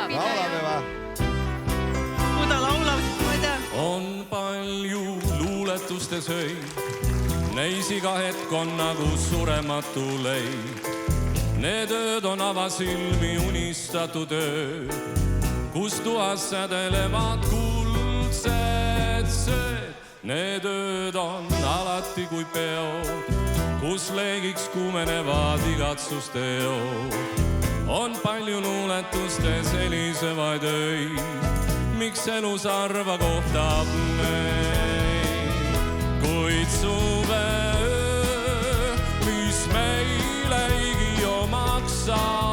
Laulame va? Kui ta laulab, siis ma ei tea. On palju luuletustes öid, neis iga hetk on nagu surematu leid. Need ööd on avasilmi unistatud ööd, kus tuas sädelevad kuldsed sööd. Need ööd on alati kui peod, kus leegiks kuumenevad igatsusteod. On palju luuletustes helisevaid öid, miks elus harva kohtab meid. Kuid suveöö, mis meilegi omaks saab,